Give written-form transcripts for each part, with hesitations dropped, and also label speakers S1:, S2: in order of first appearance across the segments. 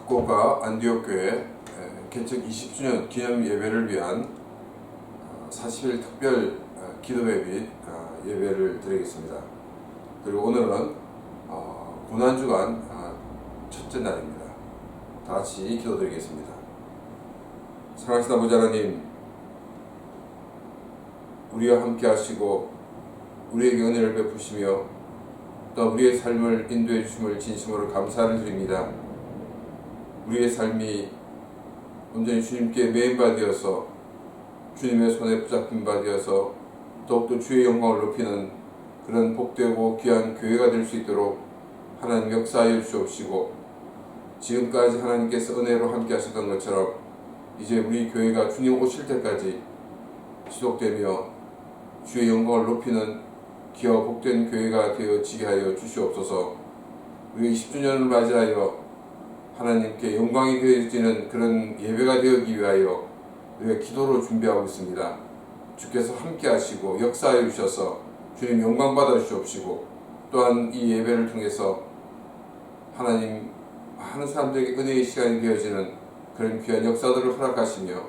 S1: 후쿠오카 안디옥교회 개척 20주년 기념 예배를 위한 40일 특별 기도회 및 예배를 드리겠습니다. 그리고 오늘은 고난주간 첫째 날입니다. 다 같이 기도드리겠습니다. 사랑하신 아버지 하나님, 우리와 함께 하시고 우리에게 은혜를 베푸시며 또 우리의 삶을 인도해 주심을 진심으로 감사를 드립니다. 우리의 삶이 온전히 주님께 매인 바 되어서 주님의 손에 붙잡힌 바 되어서 더욱더 주의 영광을 높이는 그런 복되고 귀한 교회가 될 수 있도록 하나님 역사하여 주옵시고, 지금까지 하나님께서 은혜로 함께 하셨던 것처럼 이제 우리 교회가 주님 오실 때까지 지속되며 주의 영광을 높이는 귀하고 복된 교회가 되어지게 하여 주시옵소서. 우리 20주년을 맞이하여 하나님께 영광이 되어지는 그런 예배가 되기 위하여 우리가 기도로 준비하고 있습니다. 주께서 함께 하시고 역사하여 주셔서 주님 영광 받아 주시옵시고, 또한 이 예배를 통해서 하나님 많은 사람들에게 은혜의 시간이 되어지는 그런 귀한 역사들을 허락하시며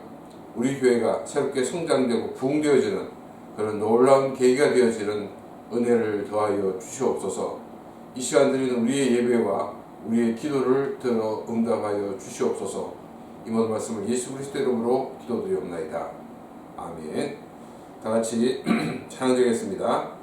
S1: 우리 교회가 새롭게 성장되고 부흥되어지는 그런 놀라운 계기가 되어지는 은혜를 더하여 주시옵소서. 이 시간 드리는 우리의 예배와 우리의 기도를 들어 응답하여 주시옵소서. 이 모든 말씀을 예수 그리스도 이름으로 기도드리옵나이다. 아멘. 다 같이 찬양드리겠습니다.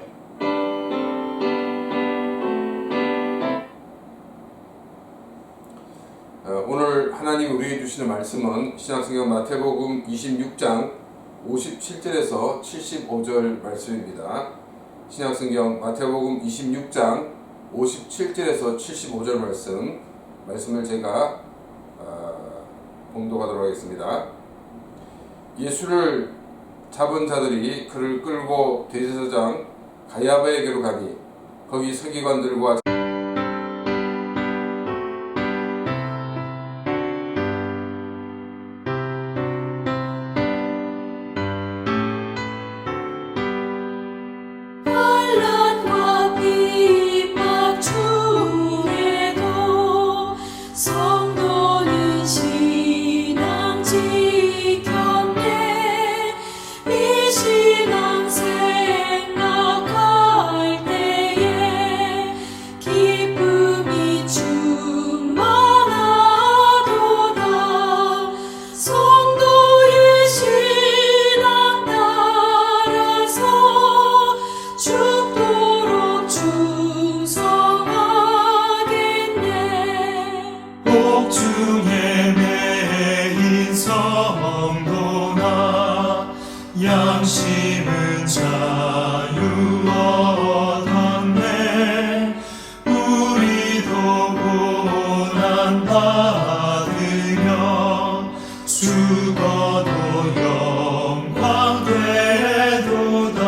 S1: 오늘 하나님 우리에게 주시는 말씀은 신약성경 마태복음 26장 57절에서 75절 말씀입니다. 신약성경 마태복음 26장 57절에서 75절 말씀을 제가 봉독하도록 하겠습니다. 예수를 잡은 자들이 그를 끌고 대제사장 가야바에게로 가니 거기 서기관들과
S2: 양심은 자유 얻었네. 우리도 고난 받으며 죽어도 영광 되도다.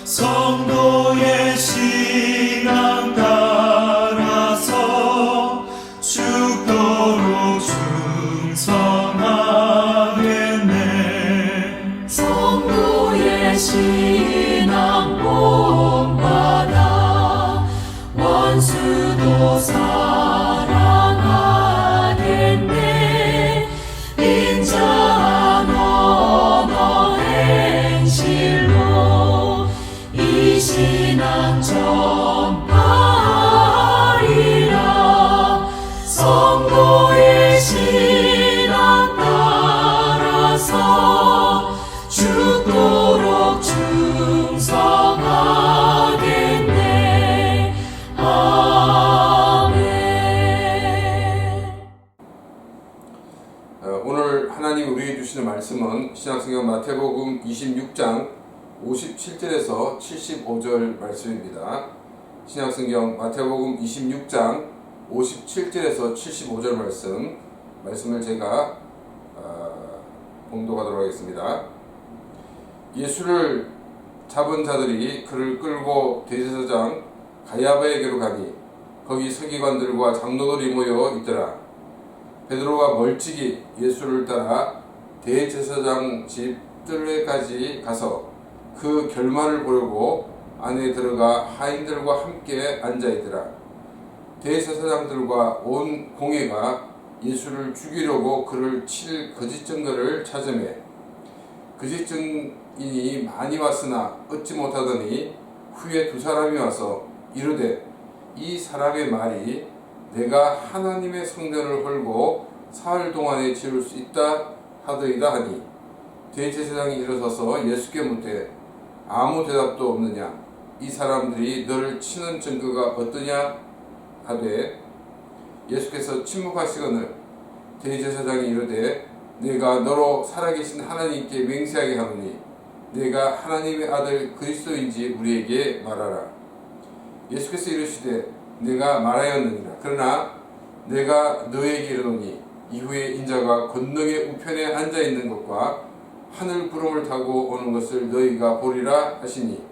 S2: 성도의 신앙 따라서 죽도록 충성하겠네.
S3: 성도의 신앙 본받아 원수도 사랑하겠네. 인자한 언어 행실로 이 신앙 전파하리라. 성도의 신앙 따라서 죽도록 충성하겠네. 아멘.
S1: 오늘 하나님 우리에게 주시는 말씀은 신약성경 마태복음 26장 57절에서 75절 말씀입니다. 신약성경 마태복음 26장 57절에서 75절 말씀을 제가 봉독하도록 하겠습니다. 예수를 잡은 자들이 그를 끌고 대제사장 가야바에게로 가니 거기 서기관들과 장로들이 모여 있더라. 베드로가 멀찍이 예수를 따라 대제사장 집 뜰레까지 가서 그 결말을 보려고 안에 들어가 하인들과 함께 앉아있더라. 대제사장들과 온 공회가 예수를 죽이려고 그를 칠 거짓 증거를 찾으매 거짓 증인이 많이 왔으나 얻지 못하더니 후에 두 사람이 와서 이르되 이 사람의 말이 내가 하나님의 성전을 헐고 사흘 동안에 지을 수 있다 하더이다 하니 대제사장이 일어서서 예수께 묻되 아무 대답도 없느냐 이 사람들이 너를 치는 증거가 어떠냐 하되 예수께서 침묵하시거늘 대제사장이 이르되 내가 너로 살아계신 하나님께 맹세하게 하노니 내가 하나님의 아들 그리스도인지 우리에게 말하라. 예수께서 이르시되 내가 말하였느니라. 그러나 내가 너에게 이르노니 이후에 인자가 권능의 우편에 앉아있는 것과 하늘 구름을 타고 오는 것을 너희가 보리라 하시니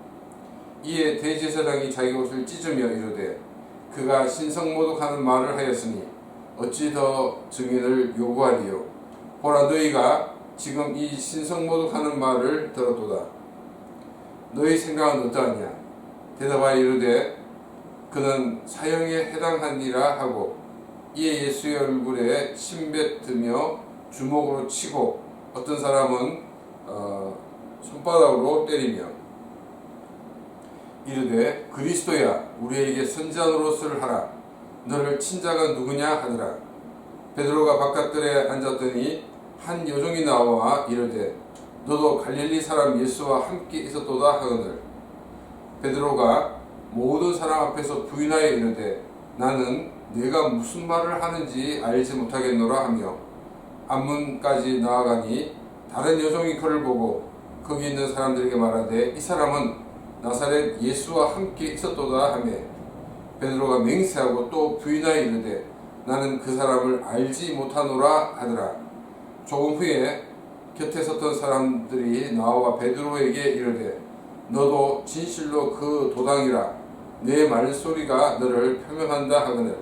S1: 이에 대제사장이 자기 옷을 찢으며 이르되 그가 신성모독하는 말을 하였으니 어찌 더 증인을 요구하리요. 보라 너희가 지금 이 신성모독하는 말을 들었도다. 너희 생각은 어떠하냐. 대답하여 이르되 그는 사형에 해당하니라 하고 이에 예수의 얼굴에 침뱉으며 주먹으로 치고 어떤 사람은 손바닥으로 때리며 이르되 그리스도야 우리에게 선지자 노릇을 하라. 너를 친 자가 누구냐 하더라. 베드로가 바깥들에 앉았더니 한 여종이 나와 이르되 너도 갈릴리 사람 예수와 함께 있었도다 하거늘 베드로가 모든 사람 앞에서 부인하여 이르되 나는 네가 무슨 말을 하는지 알지 못하겠노라 하며 앞문까지 나아가니 다른 여종이 그를 보고 거기 있는 사람들에게 말하되 이 사람은 나사렛 예수와 함께 있었도다 하며 베드로가 맹세하고 또 부인하여 이르되 나는 그 사람을 알지 못하노라 하더라. 조금 후에 곁에 섰던 사람들이 나와 베드로에게 이르되 너도 진실로 그 도당이라 내 말소리가 너를 표명한다 하거늘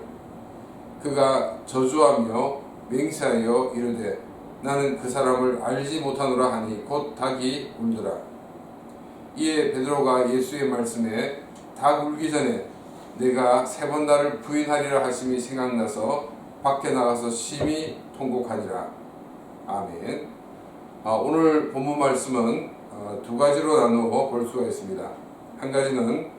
S1: 그가 저주하며 맹세하여 이르되 나는 그 사람을 알지 못하노라 하니 곧 닭이 울더라. 이에 베드로가 예수의 말씀에 닭 울기 전에 내가 3번 나를 부인하리라 하심이 생각나서 밖에 나가서 심히 통곡하니라. 아멘. 오늘 본문 말씀은 두 가지로 나누어 볼 수가 있습니다. 한 가지는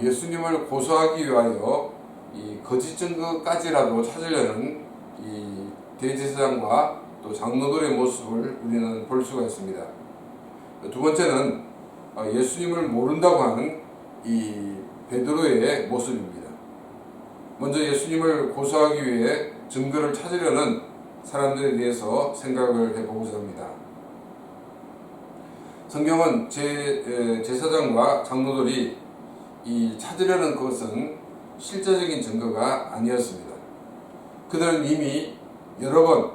S1: 예수님을 고소하기 위하여 이 거짓 증거까지라도 찾으려는 이 대제사장과 또 장로들의 모습을 우리는 볼 수가 있습니다. 두 번째는 예수님을 모른다고 하는 이 베드로의 모습입니다. 먼저 예수님을 고소하기 위해 증거를 찾으려는 사람들에 대해서 생각을 해보고자 합니다. 성경은 제사장과 장로들이 이 찾으려는 것은 실제적인 증거가 아니었습니다. 그들은 이미 여러 번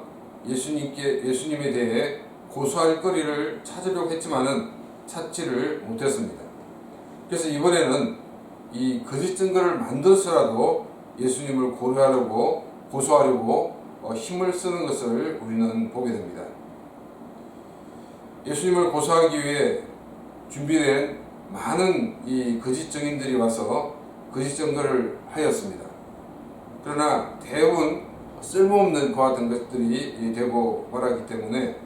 S1: 예수님에 대해 고소할 거리를 찾으려고 했지만은 찾지를 못했습니다. 그래서 이번에는 이 거짓 증거를 만들어서라도 예수님을 고소하려고 힘을 쓰는 것을 우리는 보게 됩니다. 예수님을 고소하기 위해 준비된 많은 이 거짓 증인들이 와서 거짓 증거를 하였습니다. 그러나 대부분 쓸모없는 그와 같은 것들이 되고 말하기 때문에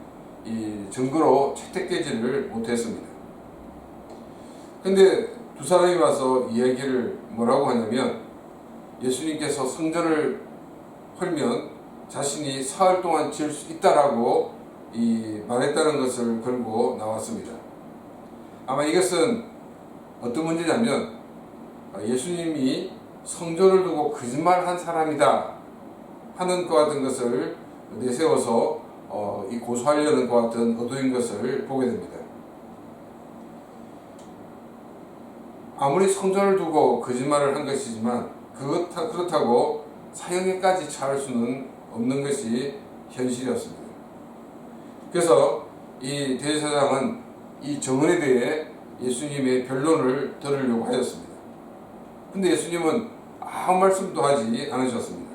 S1: 이 증거로 채택되지를 못했습니다. 근데 두 사람이 와서 이야기를 뭐라고 하냐면 예수님께서 성전을 헐면 자신이 사흘 동안 지을 수 있다라고 말했다는 것을 걸고 나왔습니다. 아마 이것은 어떤 문제냐면 예수님이 성전을 두고 거짓말한 사람이다 하는 것 같은 것을 내세워서 이 고소하려는 것 같은 의도인 것을 보게 됩니다. 아무리 성전을 두고 거짓말을 한 것이지만 그렇다고 사형에까지 처할 수는 없는 것이 현실이었습니다. 그래서 이 대제사장은 이 정언에 대해 예수님의 변론을 들으려고 하였습니다. 근데 예수님은 아무 말씀도 하지 않으셨습니다.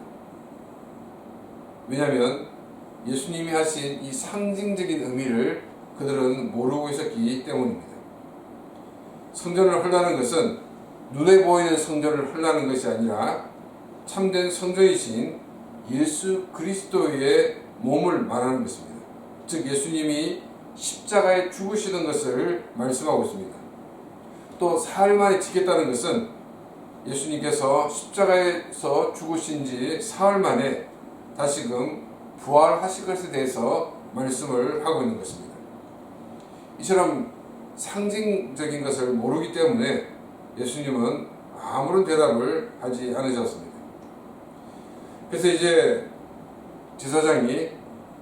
S1: 왜냐하면 예수님이 하신 이 상징적인 의미를 그들은 모르고 있었기 때문입니다. 성전을 헐라는 것은 눈에 보이는 성전을 헐라는 것이 아니라 참된 성전이신 예수 그리스도의 몸을 말하는 것입니다. 즉 예수님이 십자가에 죽으시는 것을 말씀하고 있습니다. 또 사흘 만에 지겠다는 것은 예수님께서 십자가에서 죽으신 지 사흘 만에 다시금 부활하실 것에 대해서 말씀을 하고 있는 것입니다. 이처럼 상징적인 것을 모르기 때문에 예수님은 아무런 대답을 하지 않으셨습니다. 그래서 이제 제사장이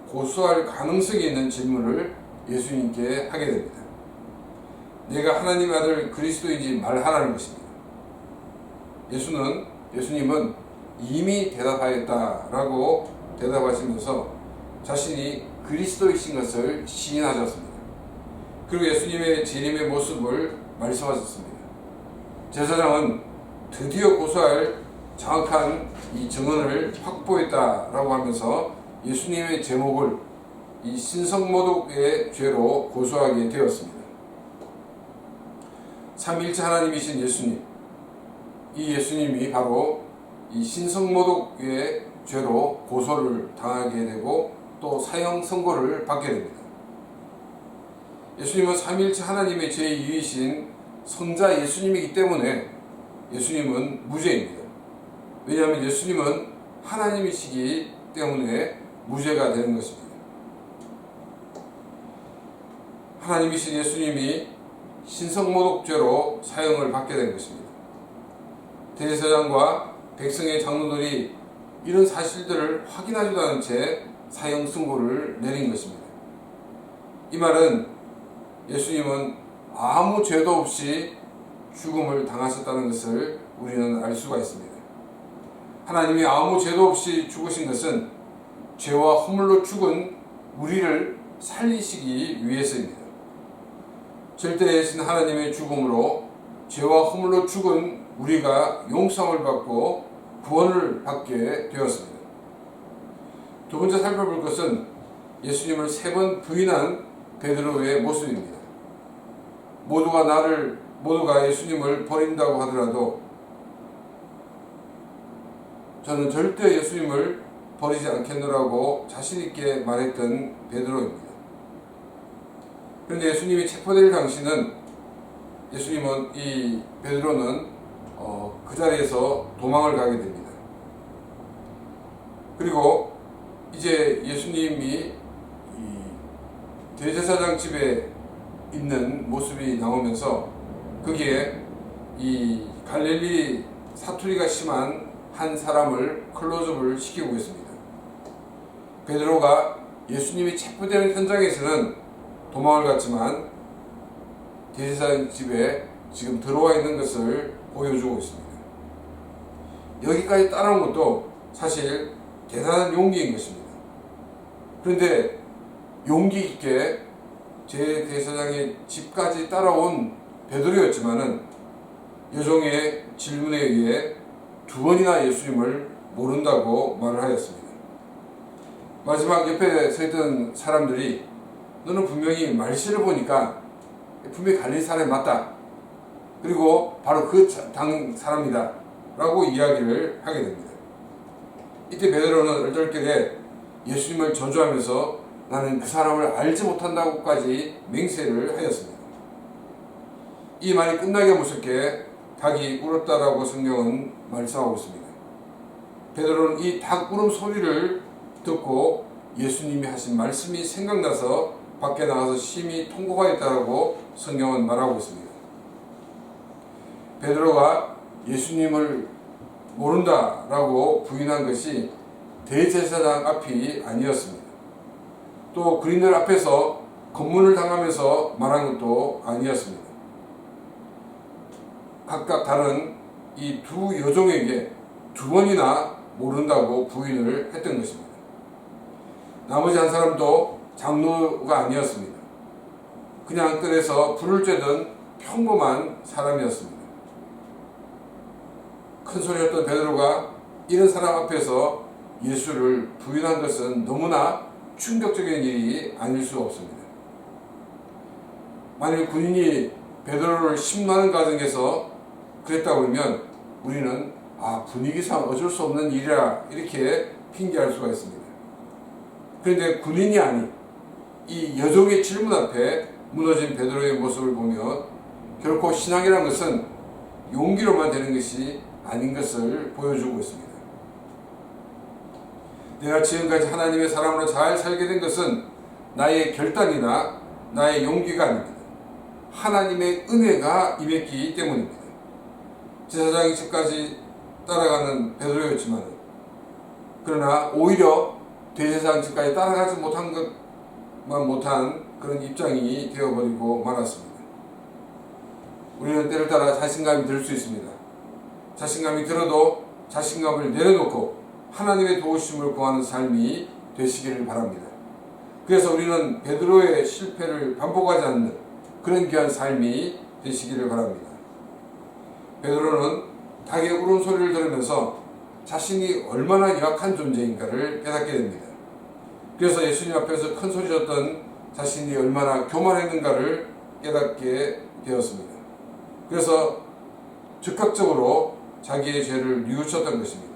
S1: 고소할 가능성이 있는 질문을 예수님께 하게 됩니다. 내가 하나님의 아들 그리스도인지 말하라는 것입니다. 예수님은 이미 대답하였다라고 대답하시면서 자신이 그리스도이신 것을 시인하셨습니다. 그리고 예수님의 재림의 모습을 말씀하셨습니다. 제사장은 드디어 고소할 정확한 이 증언을 확보했다라고 하면서 예수님의 제목을 이 신성모독의 죄로 고소하게 되었습니다. 삼위일체 하나님이신 예수님, 이 예수님이 바로 이 신성모독의 죄로 고소를 당하게 되고 또 사형 선고를 받게 됩니다. 예수님은 삼위일체 하나님의 제2위이신 성자 예수님이기 때문에 예수님은 무죄입니다. 왜냐하면 예수님은 하나님이시기 때문에 무죄가 되는 것입니다. 하나님이신 예수님이 신성모독죄로 사형을 받게 된 것입니다. 대제사장과 백성의 장로들이 이런 사실들을 확인하지도 않은 채 사형 선고를 내린 것입니다. 이 말은 예수님은 아무 죄도 없이 죽음을 당하셨다는 것을 우리는 알 수가 있습니다. 하나님이 아무 죄도 없이 죽으신 것은 죄와 허물로 죽은 우리를 살리시기 위해서입니다. 절대이신 하나님의 죽음으로 죄와 허물로 죽은 우리가 용서를 받고 구원을 받게 되었습니다. 두 번째 살펴볼 것은 예수님을 3번 부인한 베드로의 모습입니다. 모두가 예수님을 버린다고 하더라도 저는 절대 예수님을 버리지 않겠노라고 자신있게 말했던 베드로입니다. 그런데 예수님이 체포될 당시는 이 베드로는 그 자리에서 도망을 가게 됩니다. 그리고 이제 예수님이 이 대제사장 집에 있는 모습이 나오면서 거기에 이 갈릴리 사투리가 심한 한 사람을 클로즈업을 시키고 있습니다. 베드로가 예수님이 체포되는 현장에서는 도망을 갔지만 대제사장 집에 지금 들어와 있는 것을 보여주고 있습니다. 여기까지 따라온 것도 사실 대단한 용기인 것입니다. 그런데 용기 있게 대제사장의 집까지 따라온 베드로였지만은 여종의 질문에 의해 2번이나 예수님을 모른다고 말을 하였습니다. 마지막 옆에 서 있던 사람들이 너는 분명히 말씨를 보니까 분명히 갈릴 사람이 맞다. 그리고 바로 그 당 사람이다. 라고 이야기를 하게 됩니다. 이때 베드로는 얼떨결에 예수님을 저주하면서 나는 그 사람을 알지 못한다고까지 맹세를 하였습니다. 이 말이 끝나게 무섭게 닭이 울었다라고 성경은 말씀하고 있습니다. 베드로는 이 닭 울음 소리를 듣고 예수님이 하신 말씀이 생각나서 밖에 나가서 심히 통곡하였다라고 성경은 말하고 있습니다. 베드로가 예수님을 모른다라고 부인한 것이 대제사장 앞이 아니었습니다. 또 그린들 앞에서 검문을 당하면서 말한 것도 아니었습니다. 각각 다른 이 두 여종에게 2번이나 모른다고 부인을 했던 것입니다. 나머지 한 사람도 장로가 아니었습니다. 그냥 뜰에서 불을 쬐던 평범한 사람이었습니다. 큰 소리였던 베드로가 이런 사람 앞에서 예수를 부인한 것은 너무나 충격적인 일이 아닐 수 없습니다. 만일 군인이 베드로를 심문하는 과정에서 그랬다고 그러면 우리는 분위기상 어쩔 수 없는 일이라 이렇게 핑계할 수가 있습니다. 그런데 군인이 아닌 이 여종의 질문 앞에 무너진 베드로의 모습을 보면 결코 신앙이라는 것은 용기로만 되는 것이 아닌 것을 보여주고 있습니다. 내가 지금까지 하나님의 사람으로 잘 살게 된 것은 나의 결단이나 나의 용기가 아닙니다. 하나님의 은혜가 임했기 때문입니다. 제사장이 집까지 따라가는 베드로였지만 그러나 오히려 대제사장 집까지 따라가지 못한 그런 입장이 되어버리고 말았습니다. 우리는 때를 따라 자신감이 들 수 있습니다. 자신감이 들어도 자신감을 내려놓고 하나님의 도우심을 구하는 삶이 되시기를 바랍니다. 그래서 우리는 베드로의 실패를 반복하지 않는 그런 귀한 삶이 되시기를 바랍니다. 베드로는 닭의 울음소리를 들으면서 자신이 얼마나 약한 존재인가를 깨닫게 됩니다. 그래서 예수님 앞에서 큰 소리 쳤던 자신이 얼마나 교만했는가를 깨닫게 되었습니다. 그래서 즉각적으로 자기의 죄를 뉘우쳤던 것입니다.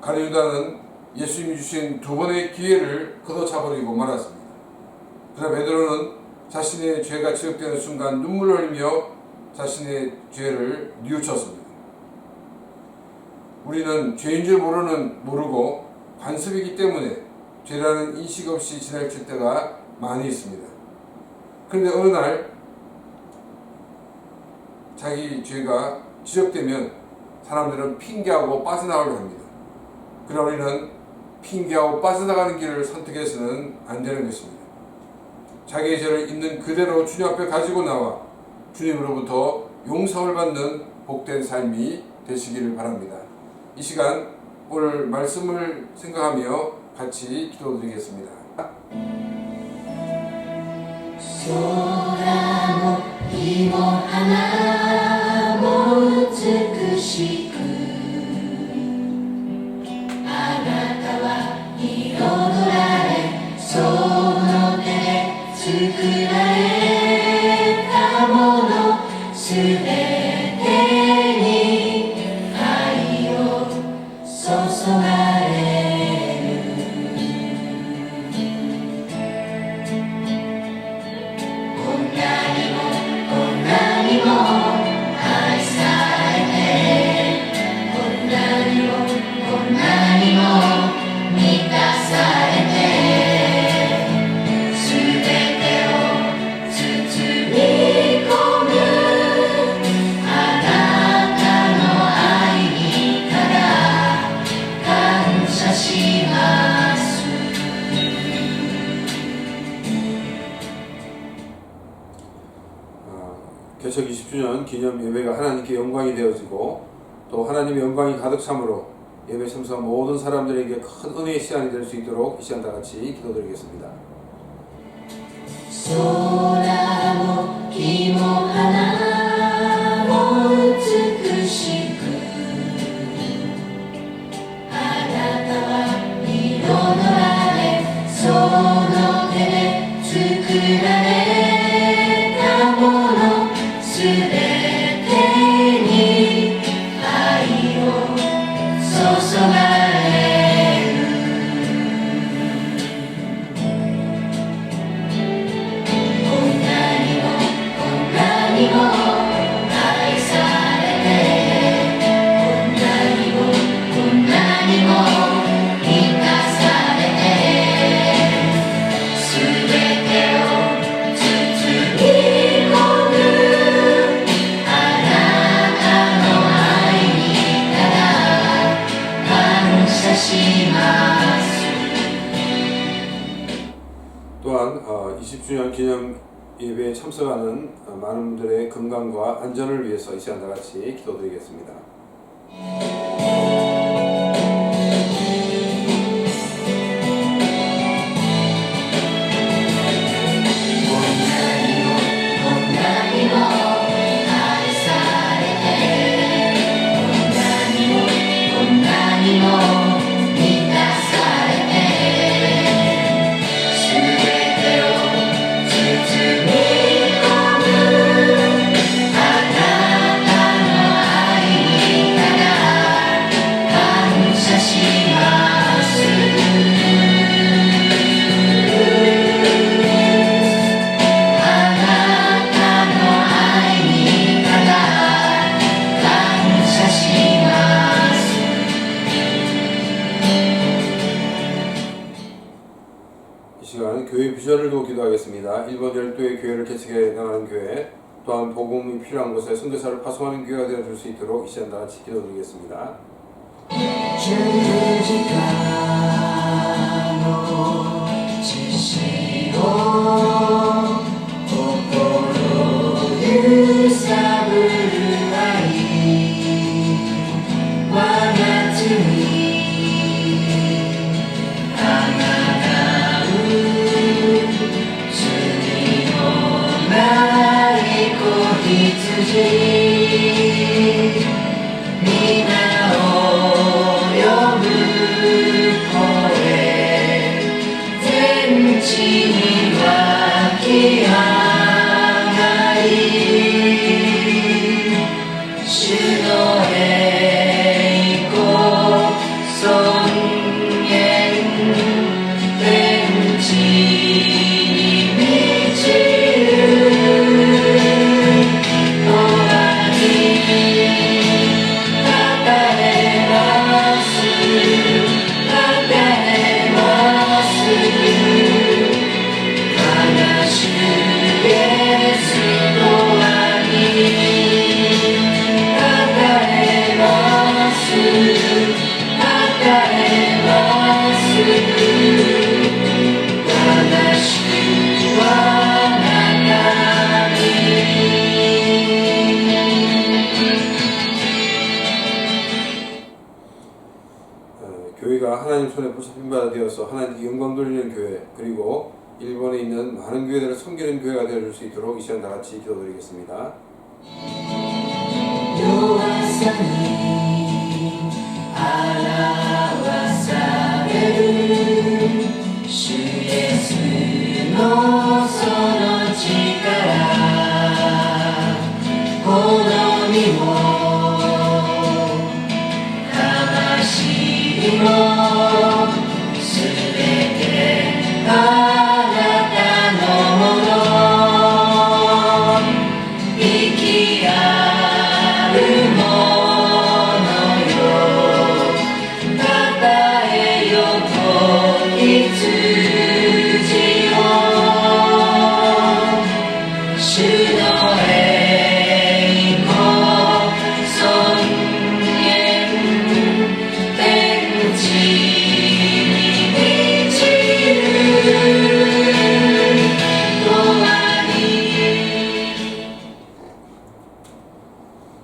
S1: 가룟 유다는 예수님이 주신 두 번의 기회를 걷어차버리고 말았습니다. 그러나 베드로는 자신의 죄가 지적되는 순간 눈물을 흘리며 자신의 죄를 뉘우쳤습니다. 우리는 죄인 줄 모르고 관습이기 때문에 죄라는 인식 없이 지나칠 때가 많이 있습니다. 그런데 어느 날 자기 죄가 지적되면 사람들은 핑계하고 빠져나가려고 합니다. 그러나 우리는 핑계하고 빠져나가는 길을 선택해서는 안 되는 것입니다. 자기의 죄를 있는 그대로 주님 앞에 가지고 나와 주님으로부터 용서를 받는 복된 삶이 되시기를 바랍니다. 이 시간 오늘 말씀을 생각하며 같이 기도드리겠습니다.
S3: 空も日も花も美しくあなたは彩られその手で作られたものすべてに愛を注がれ
S1: 개척 20주년 기념 예배가 하나님께 영광이 되어지고 또 하나님의 영광이 가득 참으로 예배 참석한 모든 사람들에게 큰 은혜의 시간이 될 수 있도록 이 시간 다 같이 기도드리겠습니다.
S3: 空も木も花も美しくあなたは彩られその手で作られたものすべてに愛を注がれるこんなにも愛されてこんなにも満たされてすべてを包み込むあなたの愛にただ感謝します
S1: 또한 20주년 기념 예배에 참석하는 많은 분들의 건강과 안전을 위해서 이 시간 다 같이 기도드리겠습니다. 시간 교회 비전을도 기도하겠습니다. 일본 열도의 교회를 개척해 나가는 교회, 또한 복음이 필요한 곳에 선교사를 파송하는 교회가 되어줄 수 있도록 이 시간 다 같이 기도드리겠습니다.
S3: 十字架の血潮心揺さぶる愛我が罪あがなう罪のない子羊皆を呼ぶ声天地に湧き上がり主の栄光尊厳天地に満ちる永遠にたたえますたたえます我が主イエスの愛たたえますたたえます我が主はあなたに
S1: 교회가 하나님 손에 붙잡힌 바 되어서 하나님께 영광 돌리는 교회, 그리고 일본에 있는 많은 교회들을 섬기는 교회가 되어줄 수 있도록 이 시간 다 같이 기도드리겠습니다.
S3: 弱さに表される主イエスのその力好みも魂もすべてあなたのもの生きあるものよたたえよ子羊を主の栄光尊厳天地に満ちる永遠に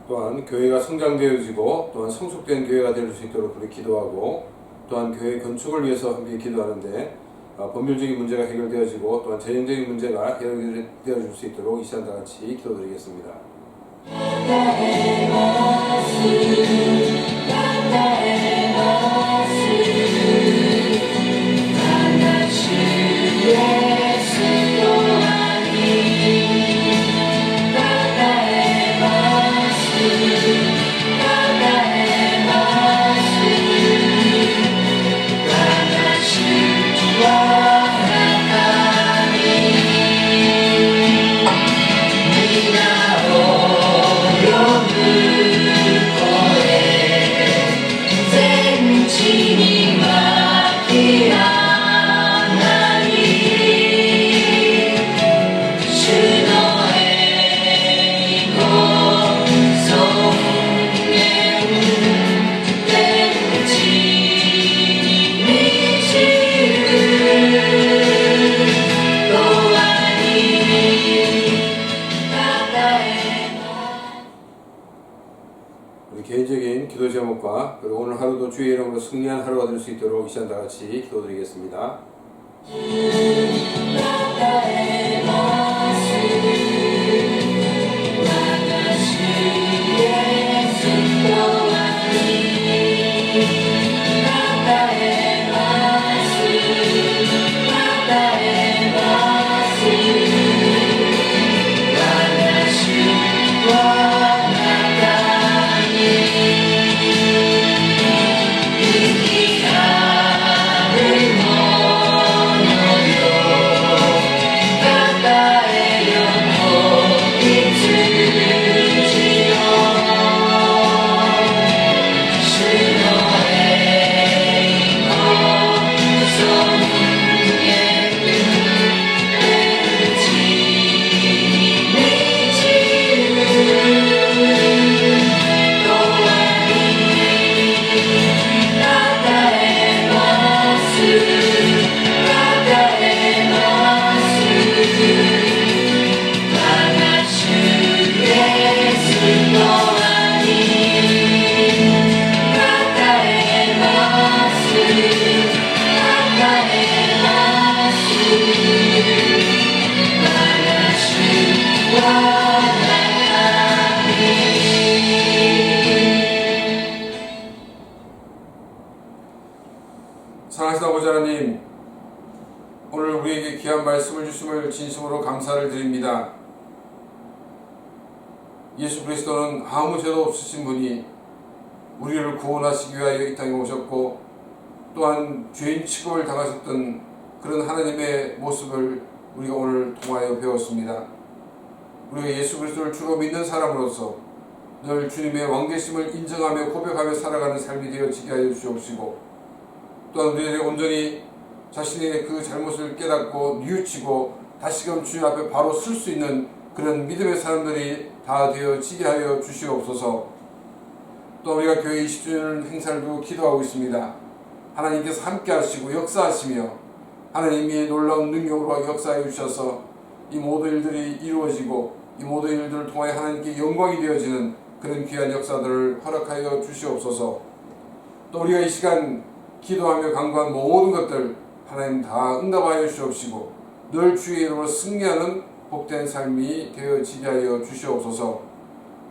S1: 또한 교회가 성장되어지고 또한 성숙된 교회가 될 수 있도록 우리 기도하고, 또한 교회 건축을 위해서 함께 기도하는데 법률적인 문제가 해결되어지고 또한 재정적인 문제가 해결되어질 수 있도록 이 시간 다 같이 기도드리겠습니다.
S3: たたえますたたえます我が主イエスの愛たたえますたたえます我が主はあなたに皆を呼ぶ声全地に湧き上がり主の栄光尊厳天地に満ちる永遠にたたえます
S1: 우리 개인적인 기도 제목과 그리고 오늘 하루도 주의 이름으로 승리한 하루가 될 수 있도록 이 시간 다 같이 기도드리겠습니다.
S3: たたえます我が主イエスの愛たたえますたたえます我が主はあなたに生きあるものよ
S1: 사랑하시는 아버지 하나님, 오늘 우리에게 귀한 말씀을 주심을 진심으로 감사를 드립니다. 예수 그리스도는 아무 죄도 없으신 분이 우리를 구원하시기 위하여 이 땅에 오셨고, 또한 죄인 취급을 당하셨던 그런 하나님의 모습을 우리가 오늘 통하여 배웠습니다. 우리가 예수 그리스도를 주로 믿는 사람으로서 늘 주님의 왕되심을 인정하며 고백하며 살아가는 삶이 되어지게 하여 주옵시고, 또한 우리들이 온전히 자신의 그 잘못을 깨닫고 뉘우치고 다시금 주님 앞에 바로 설 수 있는 그런 믿음의 사람들이 다 되어지게 하여 주시옵소서. 또 우리가 교회 20주년 행사를 두고 기도하고 있습니다. 하나님께서 함께 하시고 역사하시며 하나님이 놀라운 능력으로 역사해 주셔서 이 모든 일들이 이루어지고 이 모든 일들을 통하여 하나님께 영광이 되어지는 그런 귀한 역사들을 허락하여 주시옵소서. 또 우리가 이 시간 기도하며 간구한 모든 것들 하나님 다 응답하여 주시옵시고 늘 주의 이름으로 승리하는 복된 삶이 되어지게 하여 주시옵소서.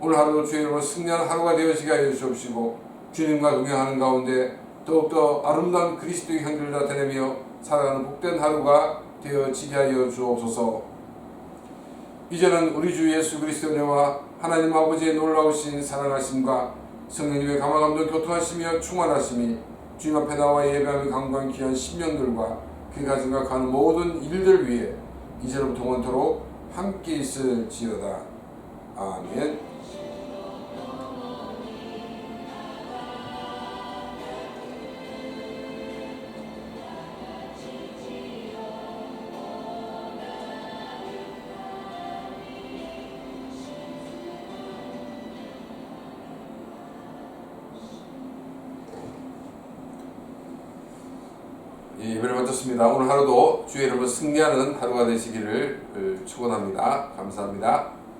S1: 오늘 하루도 주의 이름으로 승리하는 하루가 되어지게 하여 주시옵시고 주님과 동행하는 가운데 더욱더 아름다운 그리스도의 향기를 나타내며 살아가는 복된 하루가 되어지게 하여 주옵소서. 이제는 우리 주 예수 그리스도의 은혜와 하나님 아버지의 놀라우신 사랑하심과 성령님의 감화감동 교통하시며 충만하심이 주님 앞에 나와 예배하며 강구한 귀한 심령들과 그가 생각하는 모든 일들 위해 이제로부터 영원토록 함께 있을지어다. 아멘. 예배를 마쳤습니다. 오늘 하루도 주의 이름으로 승리하는 하루가 되시기를 축원합니다. 감사합니다.